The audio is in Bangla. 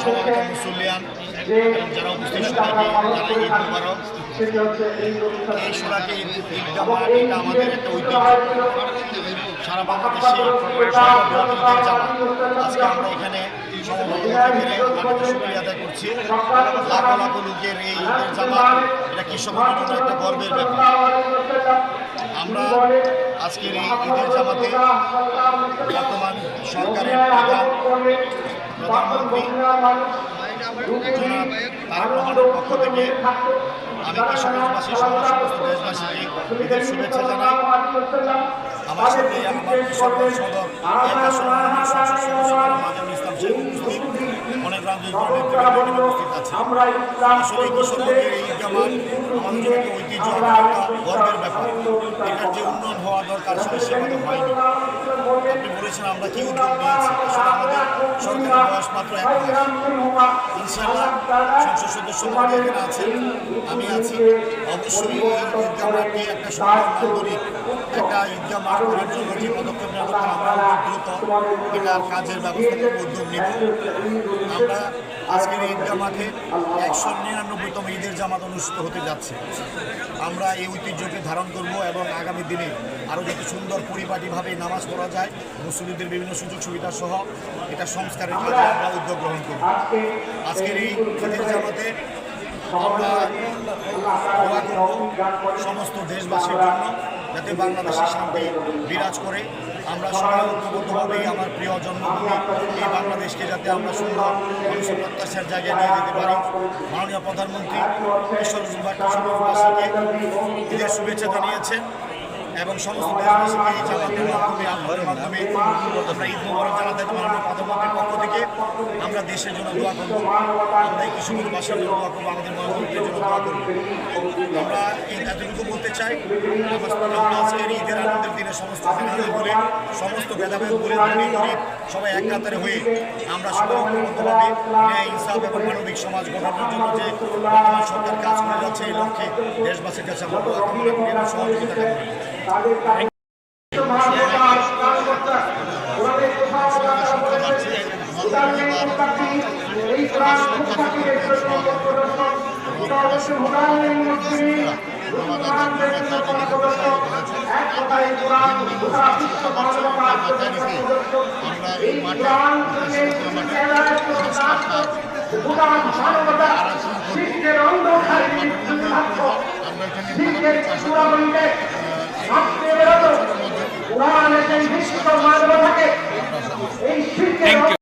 সমাবেত মুসল্লিয়ান এবং যারা উপস্থিত সবাইকে জানাই ঈদ মুবারক। এই সোনাকে ঈদগাহ মাঠ এটা আমাদের একটা ঐতিহ্য। সারা বাংলাদেশে সর্ববৃহৎ ঈদের জামাত। আজকে আমরা এখানে সমবেত শুকরিয়া আদায় করছি। লাখো লাখো লোকের এই ঈদের জামাত এটা কৃষকদের জন্য একটা গর্বের ব্যাপার। আমরা আজকের এই ঈদের জামাতে বর্তমান সরকারের প্রধানমন্ত্রী তারেক রহমানের পক্ষ থেকে আমি কিশোরগঞ্জবাসী সহ সমস্ত দেশবাসীকে ঈদের শুভেচ্ছা জানাই। আমার সাথে আমার কিশোরগঞ্জ সদর এক আসন সংসদ সদস্য নাজমুল ইসলাম শেখ উপস্থিত, অনেক রাজনৈতিক নেতৃবৃন্দ উপস্থিত আছে। আসলে কিশোরগঞ্জের এই জামাত আমাদের জন্য একটা ঐতিহ্য, একটা গর্বের ব্যাপার। এটার যে উন্নয়ন হওয়া দরকার সেটা সেভাবে হয়নি। আপনি বলেছেন আমরা কি উদ্যোগ নিয়েছি, আসলে আমাদের সরকারের বয়স মাত্র 1 মাস। ইনশাআল্লাহ সংসদ সদস্য মহোদয় এখানে আছেন, আমি আছি। অবশ্যই এই ঈদগাহ মাঠকে একটা সুন্দর নান্দনিক একটা ঈদগাহ মাঠ করার জন্য যে পদক্ষেপ নেওয়া দরকার আমরা দ্রুত এটার কাজের ব্যবস্থা করব, উদ্যোগ নেব। আমরা আজকের ঈদগাহ মাঠে 199তম ঈদের জামাত অনুষ্ঠিত হতে যাচ্ছে। আমরা এই ঐতিহ্যকে ধারণ করব এবং আগামী দিনে আরও যাতে সুন্দর পরিপাটিভাবে নামাজ পড়া যায়, মুসলিমদের বিভিন্ন সুযোগ সুবিধা সহ এটা সংস্কারের কাজে আমরা উদ্যোগ গ্রহণ করব। আজকের এই ঈদের জামাতে আমরা দোয়া করব সমস্ত দেশবাসীর জন্য, যাতে বাংলাদেশে শান্তি বিরাজ করে। আমরা সবাই ঐক্যবদ্ধভাবেই আমার প্রিয় জন্মভূমি এই বাংলাদেশকে যাতে আমরা সুন্দর মানুষের প্রত্যাশার জায়গায় নিয়ে যেতে পারি। মাননীয় প্রধানমন্ত্রী কিশোরগঞ্জবাসীকে ঈদের শুভেচ্ছা জানিয়েছেন এবং সমস্ত দেশবাসীকে এই জামাতের মাধ্যমে আহ্বানের মাধ্যমে আমরা ঈদ মুবারক জানাতে মাননীয় প্রধানমন্ত্রীর পক্ষ থেকে আমরা দেশের জন্য দোয়া করব। আমরা এই কিশোরগঞ্জবাসীর জন্য দোয়া করবো, আমাদের মহানবীর জন্য দোয়া করব। আমরা এতটুকু বলতে চাই, আমরা আজকের ঈদের আনন্দের দিনে সমস্ত ভেদাভেদ বলে সমস্ত ভেদাভেদ বলে ধনী গরিব সবাই এক কাতারে হয়ে আমরা সবাই ঐক্যবদ্ধভাবে ন্যায় ইনসাফ এবং মানবিক সমাজ গঠনের জন্য যে বর্তমান সরকার কাজ করে যাচ্ছে এই লক্ষ্যে দেশবাসীর কাছে আমরা দোয়া কামনা করি এবং সহযোগিতা কামনা করি। Thank you.